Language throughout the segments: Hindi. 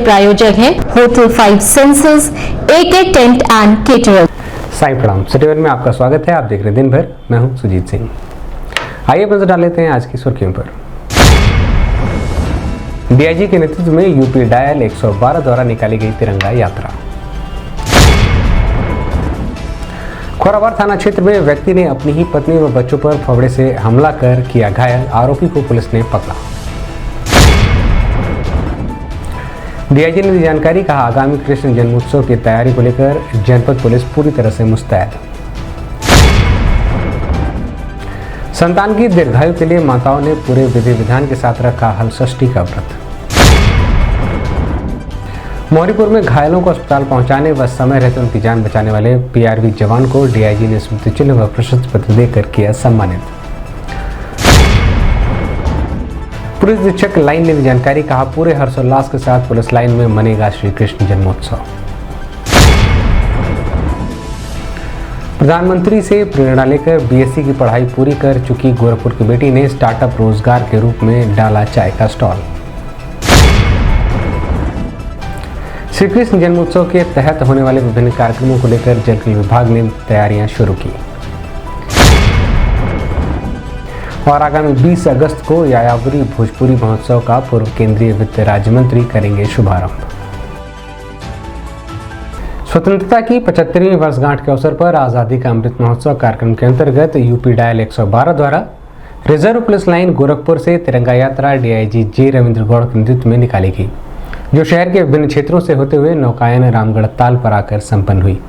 प्रायोजक है hotel 5 senses, AK tent and caterer. Sai प्रणाम। सिटीवन में आपका स्वागत है। आप देख रहे हैं दिन भर। मैं हूं सुजीत सिंह। आइए नजर डाल लेते हैं आज की सुर्खियों पर। डीआईजी के नेतृत्व में यूपी डायल 112 द्वारा निकाली गई तिरंगा यात्रा। खोराबार थाना क्षेत्र में व्यक्ति ने अपनी ही पत्नी व बच्चों पर फावड़े से हमला कर किया घायल, आरोपी को पुलिस ने पकड़ा। डीआईजी ने दी जानकारी, कहा आगामी कृष्ण जन्मोत्सव की तैयारी को लेकर जनपद पुलिस पूरी तरह से मुस्तैद। संतान की दीर्घायु के लिए माताओं ने पूरे विधि विधान के साथ रखा हल षष्ठी का व्रत। मौरीपुर में घायलों को अस्पताल पहुंचाने व समय रहते उनकी जान बचाने वाले पीआरवी जवान को डीआईजी ने स्मृति चिन्ह व प्रशस्ति पत्र देकर किया सम्मानित। पुलिस अधीक्षक लाइन ने दी जानकारी, कहा पूरे हर्षोल्लास के साथ पुलिस लाइन में मनेगा श्री कृष्ण जन्मोत्सव। प्रधानमंत्री से प्रेरणा लेकर बीएससी की पढ़ाई पूरी कर चुकी गोरखपुर की बेटी ने स्टार्टअप रोजगार के रूप में डाला चाय का स्टॉल। श्री कृष्ण जन्मोत्सव के तहत होने वाले विभिन्न कार्यक्रमों को लेकर जल विभाग ने तैयारियां शुरू की और आगामी 20 अगस्त को यायावरी भोजपुरी महोत्सव का पूर्व केंद्रीय वित्त राज्य मंत्री करेंगे शुभारंभ। स्वतंत्रता की 75वीं वर्षगांठ के अवसर पर आजादी का अमृत महोत्सव कार्यक्रम के अंतर्गत यूपी डायल 112 द्वारा रिजर्व पुलिस लाइन गोरखपुर से तिरंगा यात्रा डीआईजी जे रविंद्र गौड़ के नेतृत्व में निकाली गई, जो शहर के विभिन्न क्षेत्रों से होते हुए नौकायन रामगढ़ ताल पर आकर संपन्न हुई।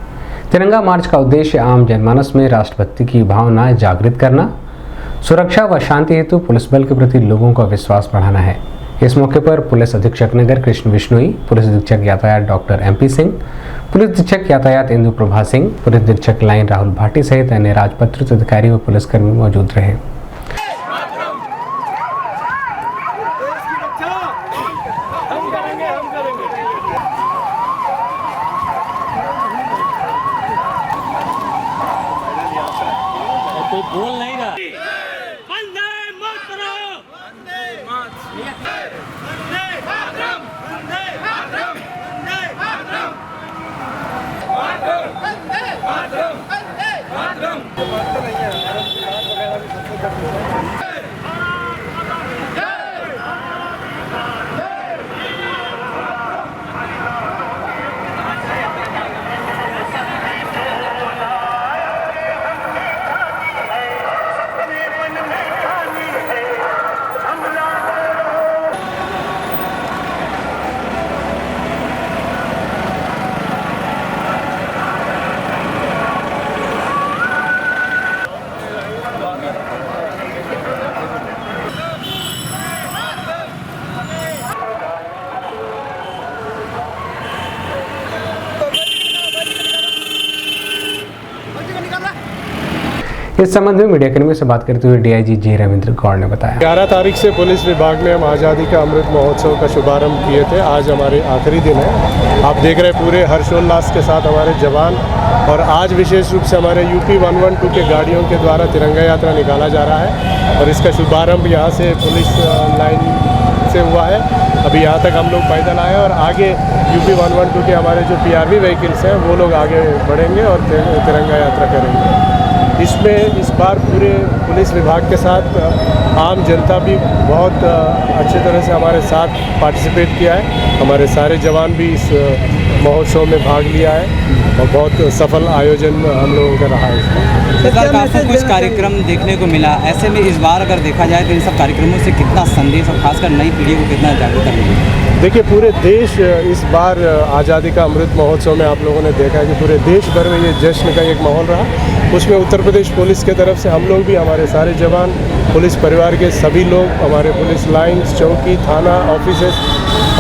तिरंगा मार्च का उद्देश्य आम जनमानस में राष्ट्रभक्ति की भावना जागृत करना, सुरक्षा व शांति हेतु पुलिस बल के प्रति लोगों का विश्वास बढ़ाना है। इस मौके पर पुलिस अधीक्षक नगर कृष्ण विश्नोई, पुलिस अधीक्षक यातायात डॉक्टर MP सिंह, पुलिस अधीक्षक यातायात इंदु प्रभा सिंह, पुलिस अधीक्षक लाइन राहुल भाटी सहित अन्य राजपत्रित अधिकारी व पुलिसकर्मी मौजूद रहे। बोल नहीं रहा। वंदे मातरम, वंदे मातरम, वंदे मातरम, वंदे मातरम, वंदे मातरम, वंदे मातरम। इस संबंध में मीडिया कर्मियों से बात करते हुए डीआईजी जे रविंद्र गौड़ ने बताया, 11 तारीख से पुलिस विभाग में हम आज़ादी का अमृत महोत्सव का शुभारंभ किए थे। आज हमारे आखिरी दिन है। आप देख रहे पूरे हर्षोल्लास के साथ हमारे जवान और आज विशेष रूप से हमारे यूपी 112 के गाड़ियों के द्वारा तिरंगा यात्रा निकाला जा रहा है और इसका शुभारंभ यहाँ से पुलिस लाइन से हुआ है। अभी यहाँ तक हम लोग पैदल आए और आगे यूपी 112 के हमारे जो PRV व्हीकल्स हैं वो लोग आगे बढ़ेंगे और तिरंगा यात्रा करेंगे। इसमें इस बार पूरे पुलिस विभाग के साथ आम जनता भी बहुत अच्छे तरह से हमारे साथ पार्टिसिपेट किया है। हमारे सारे जवान भी इस महोत्सव में भाग लिया है और बहुत सफल आयोजन हम लोगों का रहा है। इस बार काफ़ी कुछ कार्यक्रम देखने को मिला। ऐसे में इस बार अगर देखा जाए तो इन सब कार्यक्रमों से कितना संदेश और खासकर नई पीढ़ी को कितना जागरूक करेंगे? देखिए पूरे देश इस बार आज़ादी का अमृत महोत्सव में आप लोगों ने देखा है कि पूरे देश भर में ये जश्न का एक माहौल रहा। उसमें उत्तर प्रदेश पुलिस के तरफ से हम लोग भी, हमारे सारे जवान, पुलिस परिवार के सभी लोग, हमारे पुलिस लाइन्स, चौकी, थाना,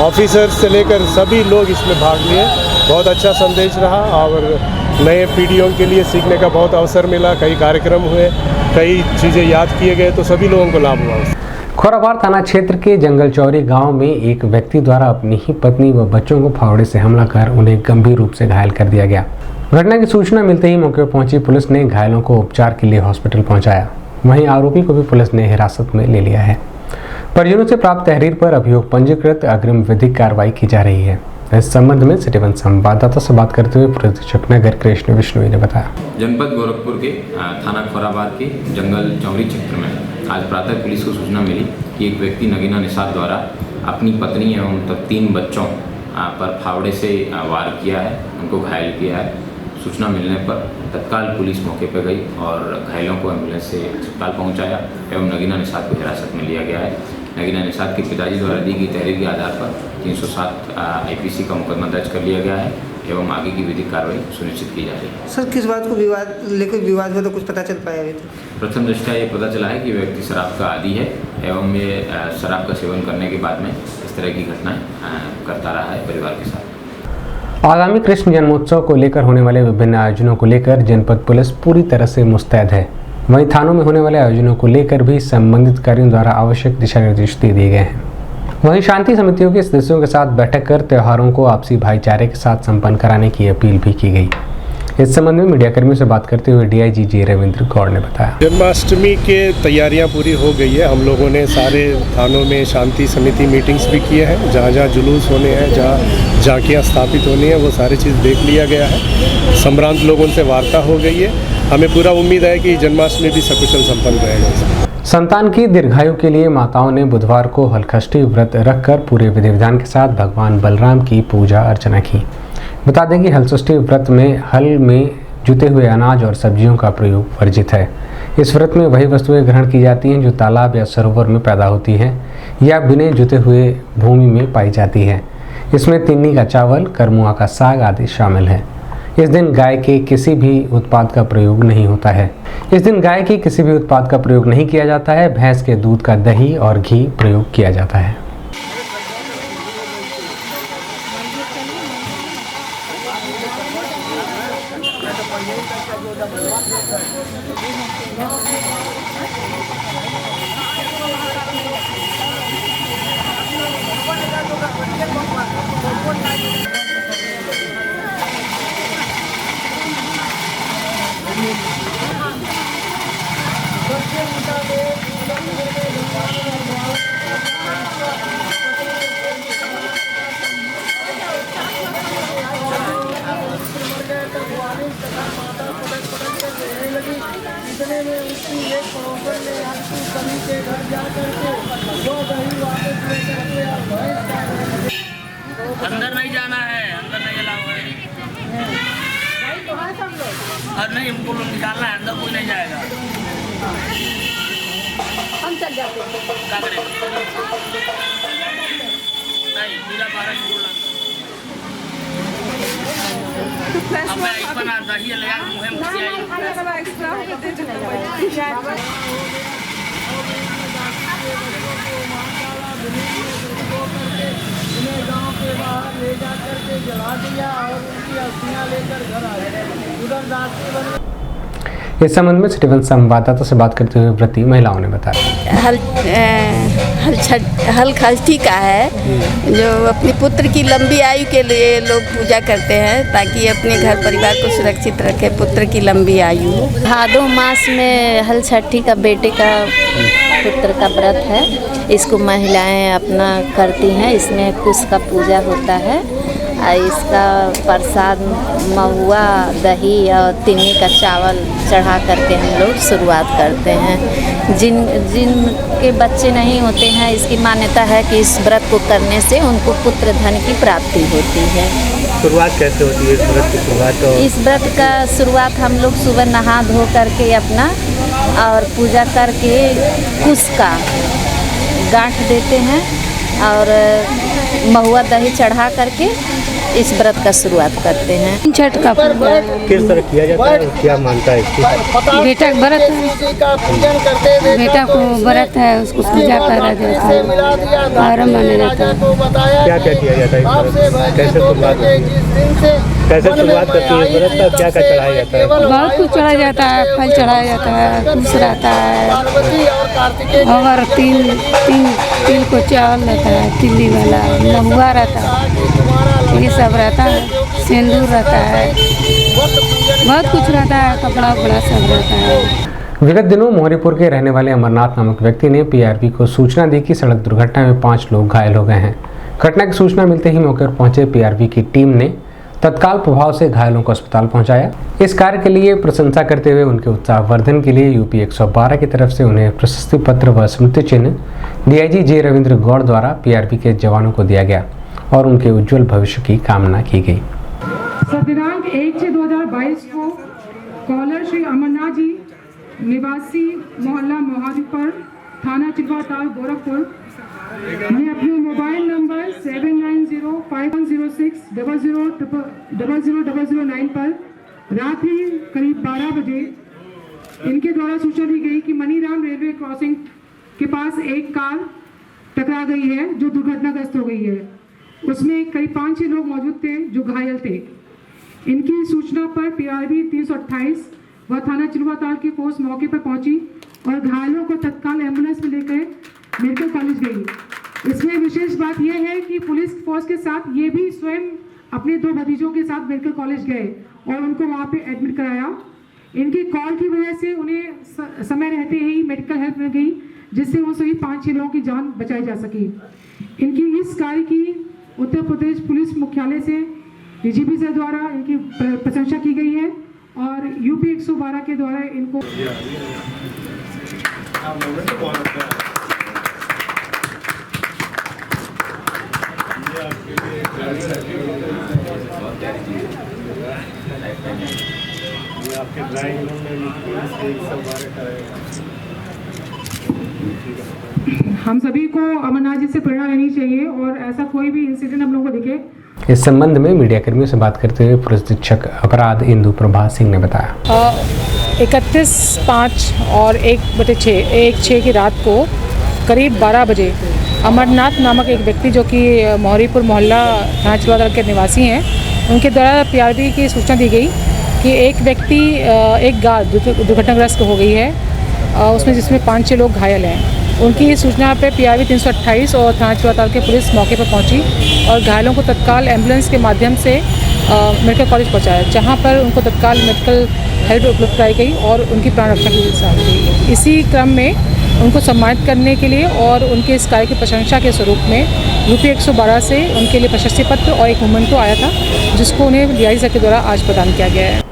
ऑफिसर्स से लेकर सभी लोग इसमें भाग लिए। बहुत अच्छा संदेश रहा और नए पीढ़ियों के लिए सीखने का बहुत अवसर मिला। कई कार्यक्रम हुए, कई चीज़ें याद किए गए, तो सभी लोगों को लाभ हुआ। खोराबार थाना क्षेत्र के जंगल चौरी गांव में एक व्यक्ति द्वारा अपनी ही पत्नी व बच्चों को फावड़े से हमला कर उन्हें गंभीर रूप से घायल कर दिया गया। घटना की सूचना मिलते ही मौके पर पहुंची पुलिस ने घायलों को उपचार के लिए हॉस्पिटल पहुंचाया। वहीं आरोपी को भी पुलिस ने हिरासत में ले लिया है। परिजनों से प्राप्त तहरीर पर अभियोग पंजीकृत अग्रिम विधिक कार्रवाई की जा रही है। इस संबंध में सिटी वन संवाददाता से बात करते हुए प्रतीक्षक नगर कृष्ण विष्णुई ने बताया। जनपद गोरखपुर के थाना खोराबाद के जंगल चौरी क्षेत्र में आज प्रातः पुलिस को सूचना मिली कि एक व्यक्ति नगीना निषाद द्वारा अपनी पत्नी एवं तब 3 बच्चों पर फावड़े से वार किया है, उनको घायल किया है। सूचना मिलने पर तत्काल पुलिस मौके पर गई और घायलों को एम्बुलेंस से अस्पताल पहुंचाया एवं नगीना निषाद को हिरासत में लिया गया है। नगीना निषाद के पिताजी द्वारा दी गई तहरीर के आधार पर 307 IPC का मुकदमा दर्ज कर लिया गया है एवं आगे की विधिक कार्रवाई सुनिश्चित की जा रही है। सर, किस बात को विवाद हुआ तो कुछ पता चल पाया अभी तक? प्रथम दृष्टया ये पता चला है कि व्यक्ति शराब का आदी है एवं ये शराब का सेवन करने के बाद में इस तरह की घटनाएं करता रहा है परिवार के साथ। आगामी कृष्ण जन्मोत्सव को लेकर होने वाले विभिन्न आयोजनों को लेकर जनपद पुलिस पूरी तरह से मुस्तैद है। वहीं थानों में होने वाले आयोजनों को लेकर भी संबंधित कार्यों द्वारा आवश्यक दिशा निर्देश दे दिए गए हैं। वहीं शांति समितियों के सदस्यों के साथ बैठक कर त्योहारों को आपसी भाईचारे के साथ संपन्न कराने की अपील भी की गई। इस संबंध में मीडियाकर्मियों से बात करते हुए DIG J रविंद्र गौड़ ने बताया। जन्माष्टमी के तैयारियां पूरी हो गई है। हम लोगों ने सारे थानों में शांति समिति मीटिंग्स भी किए हैं। जहाँ जहाँ जुलूस होने हैं, जहाँ झांकियाँ स्थापित होनी है, वो सारी चीज़ देख लिया गया है। संभ्रांत लोगों से वार्ता हो गई है। हमें पूरा उम्मीद है कि जन्माष्टमी भी सकुशल संपन्न रहेगा। संतान की दीर्घायु के लिए माताओं ने बुधवार को हलखष्ठी व्रत रखकर पूरे विधि विधान के साथ भगवान बलराम की पूजा अर्चना की। बता दें कि हलषष्ठी व्रत में हल में जुते हुए अनाज और सब्जियों का प्रयोग वर्जित है। इस व्रत में वही वस्तुएं ग्रहण की जाती हैं जो तालाब या सरोवर में पैदा होती हैं या बिना जुते हुए भूमि में पाई जाती है। इसमें तिन्नी का चावल, करमुआ का साग आदि शामिल है। इस दिन गाय के किसी भी उत्पाद का प्रयोग नहीं होता है। इस दिन गाय के किसी भी उत्पाद का प्रयोग नहीं किया जाता है। भैंस के दूध का दही और घी प्रयोग किया जाता है। अंदर नहीं जाना है, अंदर नहीं अलाउ है। और नहीं, हमको निकालना है, अंदर कोई नहीं जाएगा। हम चल जाते हैं। क्या करें? नहीं, बिना 12 की बोलना। अब मैं एक बना दही ले आया, मुझे मुझे गांव के बाहर ले जाकर के जला दिया और उनकी अस्थियां लेकर घर आए। उधर रास्ते इस संबंध में सिटी वन संवाददाता से बात करते हुए व्रती महिलाओं ने बताया। हलखष्ठी का है जो अपने पुत्र की लंबी आयु के लिए लोग पूजा करते हैं ताकि अपने घर परिवार को सुरक्षित रखे, पुत्र की लंबी आयु। भादो मास में हलछठी का बेटे का पुत्र का व्रत है। इसको महिलाएं अपना करती हैं। इसमें कुश का पूजा होता है। इसका प्रसाद महुआ, दही और तिन्नी का चावल चढ़ा करके हम लोग शुरुआत करते हैं। जिनके बच्चे नहीं होते हैं, इसकी मान्यता है कि इस व्रत को करने से उनको पुत्र धन की प्राप्ति होती है। शुरुआत कैसे होती है इस व्रत की शुरुआत? इस व्रत का शुरुआत हम लोग सुबह नहा धो करके अपना और पूजा करके कुश का गांठ देते हैं और महुआ दही चढ़ा करके इस व्रत का शुरुआत करते हैं। छठ का किस तरह किया जाता है, क्या मानता है इसकी? बेटा का व्रत है, बेटा को व्रत है, उसको पूजा करा जाता है, आराम माना जाता है। क्या क्या किया जाता है? कैसे शुरुआत करती है व्रत का? क्या क्या चढ़ाया जाता है? बहुत कुछ चढ़ाया जाता है, फल चढ़ाया जाता है, कुछ रहता है और तिल को चावल रहता है, तिल्ली वाला महुआ रहता है, ये सब रहता है, सिंदूर रहता है, बहुत कुछ रहता है, कपड़ा उपड़ा सब रहता है। विगत दिनों मोहरीपुर के रहने वाले अमरनाथ नामक व्यक्ति ने पीआरपी को सूचना दी कि सड़क दुर्घटना में 5 लोग घायल हो गए हैं। घटना की सूचना मिलते ही मौके पर पहुंचे पीआरपी की टीम ने तत्काल प्रभाव से घायलों को अस्पताल पहुंचाया। इस कार्य के लिए प्रशंसा करते हुए उनके उत्साहवर्धन के लिए यूपी 112 की तरफ से उन्हें प्रशस्ति पत्र व स्मृति चिन्ह डीआईजी जे रविंद्र गौड़ द्वारा पीआरपी के जवानों को दिया गया और उनके उज्जवल भविष्य की कामना की गई। दिनांक 1/6/2022 को कॉलर श्री अमरनाथ जी निवासी मोहल्ला मोहादीपुर थाना चिल्वाताल गोरखपुर ने अपने मोबाइल नंबर 790506000009 पर रात्रि करीब 12 बजे इनके द्वारा सूचना दी गई कि मनीराम रेलवे क्रॉसिंग के पास एक कार टकरा गई है जो दुर्घटनाग्रस्त हो गई है। उसमें करीब 5-6 लोग मौजूद थे जो घायल थे। इनकी सूचना पर पीआरबी 328 व थाना चिल्वाताल की फोर्स मौके पर पहुंची और घायलों को तत्काल एम्बुलेंस में लेकर मेडिकल कॉलेज गई। इसमें विशेष बात यह है कि पुलिस फोर्स के साथ ये भी स्वयं अपने 2 भतीजों के साथ मेडिकल कॉलेज गए और उनको वहाँ पे एडमिट कराया। इनकी कॉल की वजह से उन्हें समय रहते ही मेडिकल हेल्प मिल गई, जिससे उन सभी 5-6 लोगों की जान बचाई जा सकी। इनकी इस कार्य की उत्तर प्रदेश पुलिस मुख्यालय से डीजीपी सर द्वारा इनकी प्रशंसा की गई है और यूपी 112 के द्वारा इनको हम सभी को अमरनाथ जी से प्रेरणा लेनी चाहिए और ऐसा कोई भी इंसिडेंट हम लोगों को दिखे। इस संबंध में मीडिया कर्मियों से बात करते हुए पुलिस अधीक्षक अपराध इंदु प्रभा सिंह ने बताया 31/5 और 1/6 की रात को करीब 12 बजे अमरनाथ नामक एक व्यक्ति जो कि मोहरीपुर मोहल्ला थाना चिल्वाताल के निवासी हैं, उनके द्वारा पीआरबी की सूचना दी गई कि एक व्यक्ति एक कार दुर्घटनाग्रस्त हो गई है उसमें जिसमें 5-6 लोग घायल हैं। उनकी इस सूचना पे पीआरबी 328 और थाना चिल्वाताल के पुलिस मौके पर पहुंची और घायलों को तत्काल एम्बुलेंस के माध्यम से मेडिकल कॉलेज पहुंचाया, जहां पर उनको तत्काल मेडिकल हेल्प उपलब्ध कराई गई और उनकी प्राण रक्षा की साथ दी। इसी क्रम में उनको सम्मानित करने के लिए और उनके इस कार्य की प्रशंसा के स्वरूप में यूपी 112 से उनके लिए प्रशस्ति पत्र और एक मोमेंटो आया था, जिसको उन्हें डीआईजी सर के द्वारा आज प्रदान किया गया है।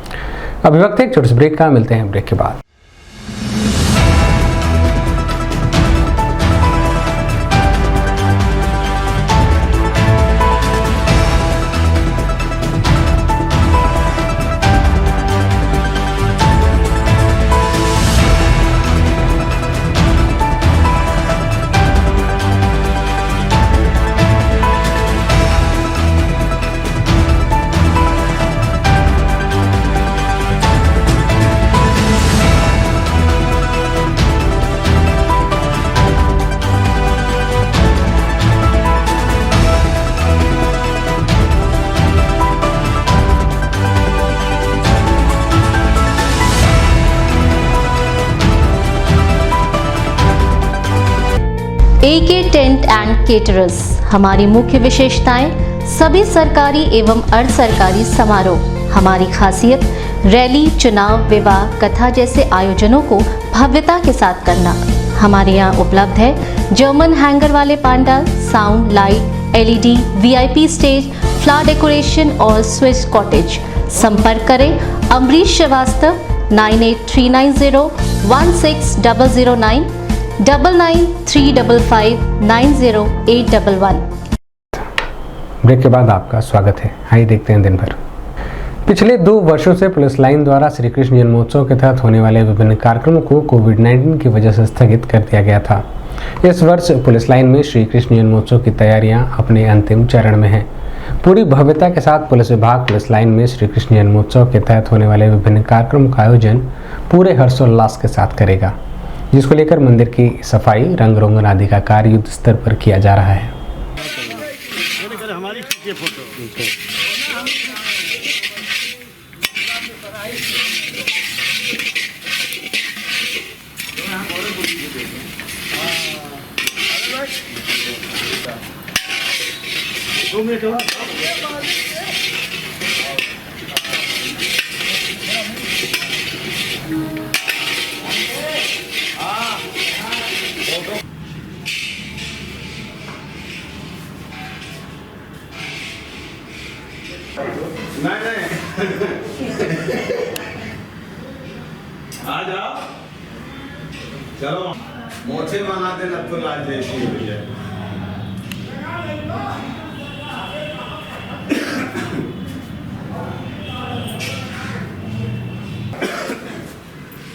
अभी वक्त एक छोटे से ब्रेक का, मिलते हैं ब्रेक के बाद। AK tent and caterers. हमारी मुख्य विशेषताएं सभी सरकारी एवं अर्ध सरकारी समारोह। हमारी खासियत रैली, चुनाव, विवाह, कथा जैसे आयोजनों को भव्यता के साथ करना। हमारे यहाँ उपलब्ध है जर्मन हैंगर वाले pandal, sound, light, LED, VIP stage, flower decoration और स्विस कॉटेज। संपर्क करें अमरीश श्रीवास्तव 9839016009 9935590811। ब्रेक के बाद आपका स्वागत है। आइए देखते हैं दिन भर। पिछले 2 वर्षों से पुलिस लाइन द्वारा श्री कृष्ण जन्मोत्सव के तहत होने वाले विभिन्न कार्यक्रमों को कोविड-19 की वजह से स्थगित कर दिया गया था। इस वर्ष पुलिस लाइन में श्री कृष्ण जन्मोत्सव की तैयारियां अपने अंतिम चरण में हैं। पूरी भव्यता के साथ पुलिस विभाग पुलिस लाइन में श्री कृष्ण जन्मोत्सव के तहत होने वाले विभिन्न कार्यक्रमों का आयोजन पूरे हर्षोल्लास के साथ करेगा, जिसको लेकर मंदिर की सफाई, रंग रोगन आदि का कार्य युद्ध स्तर पर किया जा रहा है। आ जाओ, चलो मोछे बनाते न तो लाल जैसी भैया।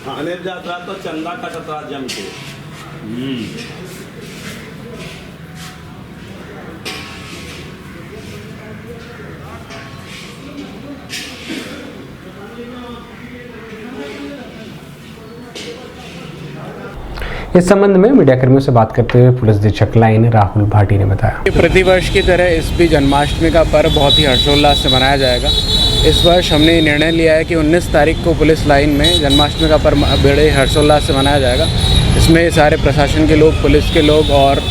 खाने जाता तो चंदा कटता जम के। इस संबंध में मीडियाकर्मियों से बात करते हुए पुलिस अधीक्षक लाइन राहुल भाटी ने बताया, प्रतिवर्ष की तरह इस भी जन्माष्टमी का पर्व बहुत ही हर्षोल्लास से मनाया जाएगा। इस वर्ष हमने ये निर्णय लिया है कि 19 तारीख को पुलिस लाइन में जन्माष्टमी का पर्व बड़े हर्षोल्लास से मनाया जाएगा। इसमें सारे प्रशासन के लोग, पुलिस के लोग और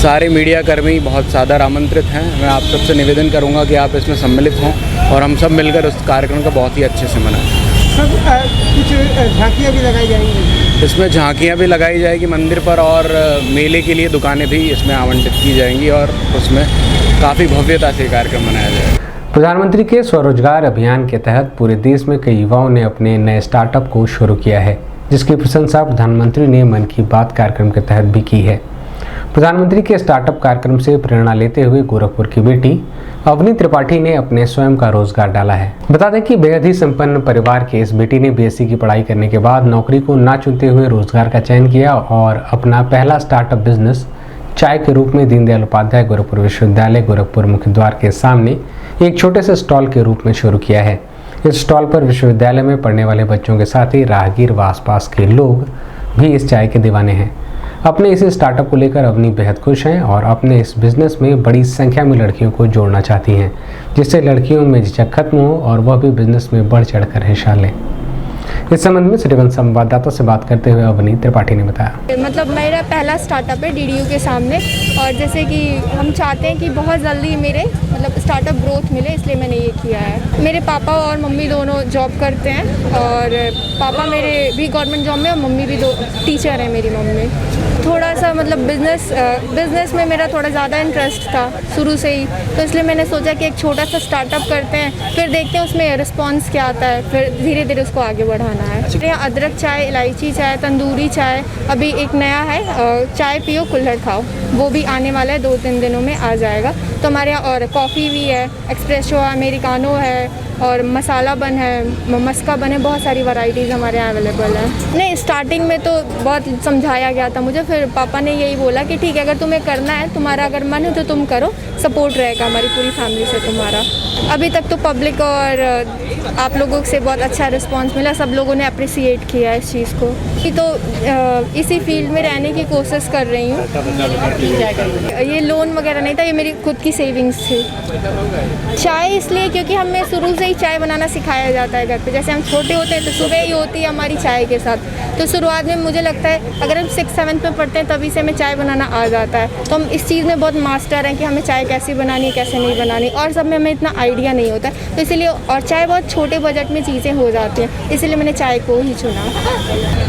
सारे मीडिया कर्मी बहुत सादर आमंत्रित हैं। मैं आप सबसे निवेदन करूंगा कि आप इसमें सम्मिलित हों और हम सब मिलकर उस कार्यक्रम को बहुत ही अच्छे से मनाएं। कुछ झांकियाँ भी लगाई जाएंगी, इसमें झांकियाँ भी लगाई जाएगी मंदिर पर और मेले के लिए दुकानें भी इसमें आवंटित की जाएंगी और उसमें काफ़ी भव्यता से कार्यक्रम मनाया जाएगा। प्रधानमंत्री के स्वरोजगार अभियान के तहत पूरे देश में कई युवाओं ने अपने नए स्टार्टअप को शुरू किया है, जिसकी प्रशंसा प्रधानमंत्री ने मन की बात कार्यक्रम के तहत भी की है। प्रधानमंत्री के स्टार्टअप कार्यक्रम से प्रेरणा लेते हुए गोरखपुर की बेटी अवनी त्रिपाठी ने अपने स्वयं का रोजगार डाला है। बता दें कि बेहद ही संपन्न परिवार के इस बेटी ने बीएससी की पढ़ाई करने के बाद नौकरी को ना चुनते हुए रोजगार का चयन किया और अपना पहला स्टार्टअप बिजनेस चाय के रूप में दीनदयाल उपाध्याय गोरखपुर विश्वविद्यालय गोरखपुर मुख्य द्वार के सामने एक छोटे से स्टॉल के रूप में शुरू किया है। इस स्टॉल पर विश्वविद्यालय में पढ़ने वाले बच्चों के साथ ही राहगीर व आसपास के लोग भी इस चाय के दीवाने हैं। अपने इस स्टार्टअप को लेकर अवनी बेहद खुश हैं और अपने इस बिजनेस में बड़ी संख्या में लड़कियों को जोड़ना चाहती हैं, जिससे लड़कियों में झिझक खत्म हो और वह भी बिजनेस में बढ़ चढ़कर हिस्सा लें। इस संबंध में सिटीवन संवाददाता से बात करते हुए अवनी त्रिपाठी ने बताया, मतलब मेरा पहला स्टार्टअप है डीडीयू के सामने और जैसे कि हम चाहते हैं कि बहुत जल्दी मेरे मतलब स्टार्टअप ग्रोथ मिले, इसलिए मैंने ये किया है। मेरे पापा और मम्मी दोनों जॉब करते हैं और पापा मेरे भी गवर्नमेंट जॉब में और मम्मी भी टीचर है मेरी मम्मी। थोड़ा सा मतलब बिज़नेस में मेरा थोड़ा ज़्यादा इंटरेस्ट था शुरू से ही, तो इसलिए मैंने सोचा कि एक छोटा सा स्टार्टअप करते हैं, फिर देखते हैं उसमें रिस्पांस क्या आता है, फिर धीरे धीरे उसको आगे बढ़ाना है। यहाँ अदरक चाय, इलायची चाय, तंदूरी चाय, अभी एक नया है चाय पियो कुल्हड़ खाओ, वो भी आने वाला है, 2-3 दिनों में आ जाएगा। तो हमारे यहाँ और कॉफ़ी भी है, एक्सप्रेसो है, अमेरिकानो है और मसाला बन है, मस्का बन है, बहुत सारी वैरायटीज़ हमारे यहाँ अवेलेबल है। नहीं, स्टार्टिंग में तो बहुत समझाया गया था मुझे, फिर पापा ने यही बोला कि ठीक है अगर तुम्हें करना है, तुम्हारा अगर मन है तो तुम करो, सपोर्ट रहेगा हमारी पूरी फैमिली से तुम्हारा। अभी तक तो पब्लिक और आप लोगों से बहुत अच्छा रिस्पांस मिला, सब लोगों ने अप्रिसिएट किया इस चीज़ को। तो इसी फील्ड में रहने की कोशिश कर रही हूँ। ये लोन वगैरह नहीं था, ये मेरी खुद की सेविंग्स थी। चाय इसलिए क्योंकि हमें शुरू से ही चाय बनाना सिखाया जाता है घर पे, जैसे हम छोटे होते हैं तो सुबह ही होती है हमारी चाय के साथ। तो शुरुआत में मुझे लगता है अगर हम 6-7 में पढ़ते हैं तभी से हमें चाय बनाना आ जाता है, तो हम इस चीज़ में बहुत मास्टर हैं कि हमें चाय कैसे बनानी है, कैसे नहीं बनानी, और सब में हमें इतना आइडिया नहीं होता है, तो इसीलिए और चाय बहुत छोटे बजट में चीज़ें हो जाती हैं, इसलिए मैंने चाय को ही चुना।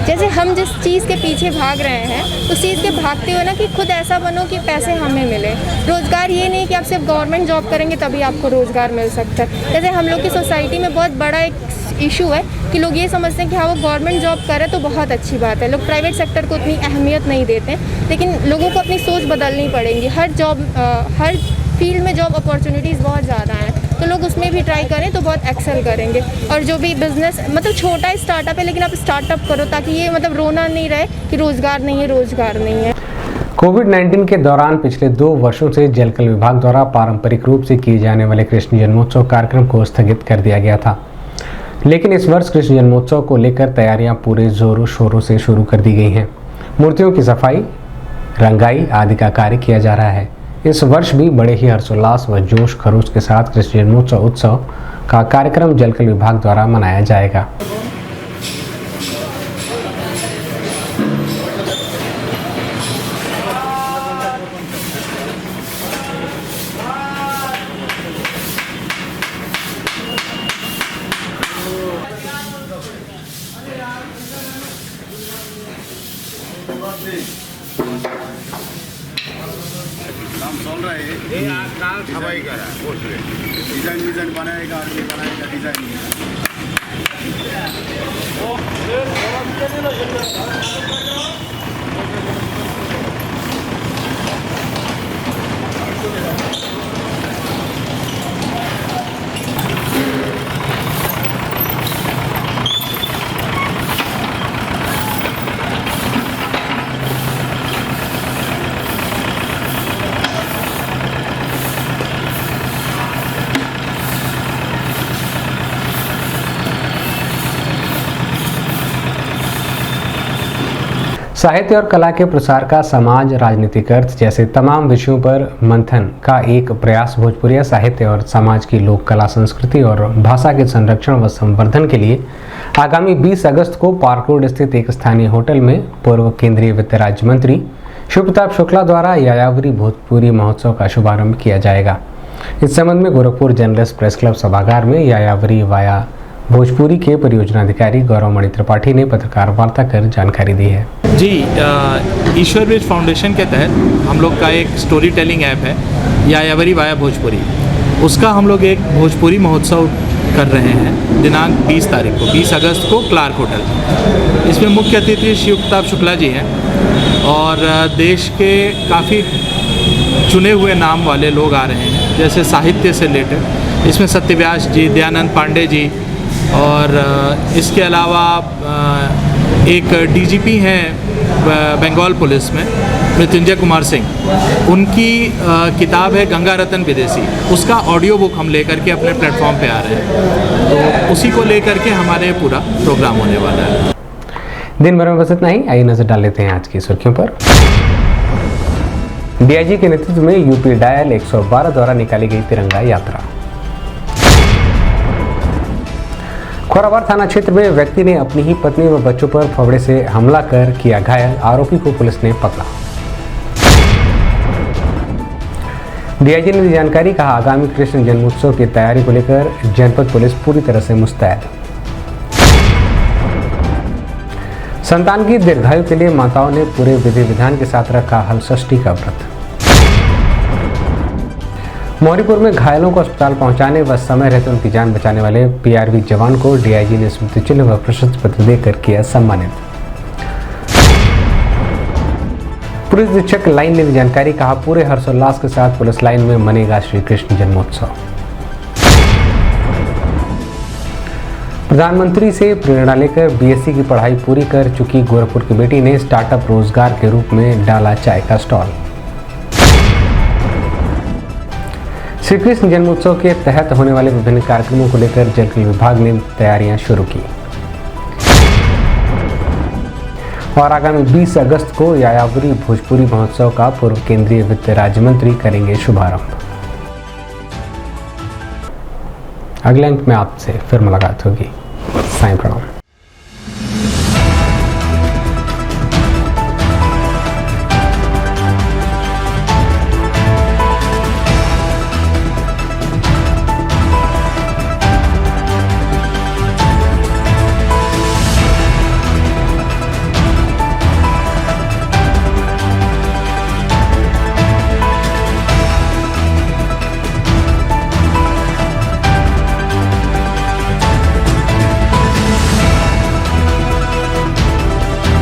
जैसे हम जिस चीज़ के पीछे भाग रहे हैं उस चीज़ के भागते हुए ना कि खुद ऐसा बनो कि पैसे हमें मिले। रोज़गार ये नहीं कि आप सिर्फ गवर्नमेंट जॉब करेंगे तभी आपको रोज़गार मिल सकता है। जैसे हम लोग की सोसाइटी में बहुत बड़ा एक इशू है कि लोग ये समझते हैं कि हाँ वो गवर्नमेंट जॉब करे तो बहुत अच्छी बात है, लोग प्राइवेट सेक्टर को उतनी अहमियत नहीं देते हैं, लेकिन लोगों को अपनी सोच बदलनी पड़ेगी। हर फील्ड में जॉब अपॉर्चुनिटीज़ बहुत ज़्यादा हैं, तो लोग उसमें भी ट्राई करें तो बहुत एक्सेल करेंगे। और जो भी बिज़नेस मतलब छोटा स्टार्टअप है, लेकिन आप स्टार्टअप करो ताकि ये मतलब रोना नहीं रहे कि रोज़गार नहीं है, रोज़गार नहीं है। कोविड-19 के दौरान पिछले 2 वर्षों से जलकल विभाग द्वारा पारंपरिक रूप से किए जाने वाले कृष्ण जन्मोत्सव कार्यक्रम को स्थगित कर दिया गया था, लेकिन इस वर्ष कृष्ण जन्मोत्सव को लेकर तैयारियां पूरे जोरों शोरों से शुरू कर दी गई हैं। मूर्तियों की सफाई, रंगाई आदि का कार्य किया जा रहा है। इस वर्ष भी बड़े ही हर्षोल्लास व जोश खरोश के साथ कृष्ण जन्मोत्सव उत्सव का कार्यक्रम जलकल विभाग द्वारा मनाया जाएगा। काम चल रहा है, सफाई कर रहा है, डिजाइन बनाएगा, आदमी बनाएगा डिजाइन। साहित्य और कला के प्रसार का समाज, राजनीतिक अर्थ जैसे तमाम विषयों पर मंथन का एक प्रयास भोजपुरी साहित्य और समाज की लोक कला, संस्कृति और भाषा के संरक्षण व संवर्धन के लिए आगामी 20 अगस्त को पार्क रोड स्थित एक स्थानीय होटल में पूर्व केंद्रीय वित्त राज्य मंत्री शिव प्रताप शुक्ला द्वारा यायावरी भोजपुरी महोत्सव का शुभारंभ किया जाएगा। इस संबंध में गोरखपुर जर्नलिस्ट प्रेस क्लब सभागार में यायावरी वाया भोजपुरी के परियोजना अधिकारी गौरवमणि त्रिपाठी ने पत्रकार वार्ता कर जानकारी दी है। जी, ईश्वर ब्रिज फाउंडेशन के तहत हम लोग का एक स्टोरी टेलिंग ऐप है यायावरी वाया भोजपुरी। उसका हम लोग एक भोजपुरी महोत्सव कर रहे हैं दिनांक 20 तारीख को, 20 अगस्त को क्लार्क होटल। इसमें मुख्य अतिथि शिव प्रताप शुक्ला जी हैं और देश के काफ़ी चुने हुए नाम वाले लोग आ रहे हैं, जैसे साहित्य से रिलेटेड इसमें सत्यव्यास जी, दयानंद पांडे जी और इसके अलावा एक डीजीपी हैं बंगाल पुलिस में मृत्युंजय कुमार सिंह। उनकी किताब है गंगा रतन विदेशी, उसका ऑडियो बुक हम लेकर के अपने प्लेटफॉर्म पे आ रहे हैं, तो उसी को लेकर के हमारे पूरा प्रोग्राम होने वाला है। दिन भर में बस इतना ही। आइए नजर डाल लेते हैं आज की सुर्खियों पर। डीआईजी के नेतृत्व में यूपी डायल 112 द्वारा निकाली गई तिरंगा यात्रा। खोराबार थाना क्षेत्र में व्यक्ति ने अपनी ही पत्नी व बच्चों पर फावड़े से हमला कर किया घायल, आरोपी को पुलिस ने पकड़ा। डीआईजी ने दी जानकारी, कहा आगामी कृष्ण जन्मोत्सव की तैयारी को लेकर जनपद पुलिस पूरी तरह से मुस्तैद। संतान की दीर्घायु के लिए माताओं ने पूरे विधि विधान के साथ रखा हलषष्ठी का व्रत। मौरीपुर में घायलों को अस्पताल पहुंचाने व समय रहते उनकी जान बचाने वाले पीआरवी जवान को डीआईजी ने स्मृति चिन्ह व प्रशस्ति पत्र देकर किया सम्मानित। पुलिस अधीक्षक लाइन ने दी जानकारी, कहा पूरे हर्षोल्लास के साथ पुलिस लाइन में मनेगा श्री कृष्ण जन्मोत्सव। प्रधानमंत्री से प्रेरणा लेकर बीएससी की पढ़ाई पूरी कर चुकी गोरखपुर की बेटी ने स्टार्टअप रोजगार के रूप में डाला चाय का स्टॉल। श्री कृष्ण जन्मोत्सव के तहत होने वाले विभिन्न कार्यक्रमों को लेकर जल विभाग ने तैयारियां शुरू की और आगामी 20 अगस्त को यायावरी भोजपुरी महोत्सव का पूर्व केंद्रीय वित्त राज्य मंत्री करेंगे शुभारंभ। अगले अंक में आपसे फिर मुलाकात होगी। साईं प्रणाम।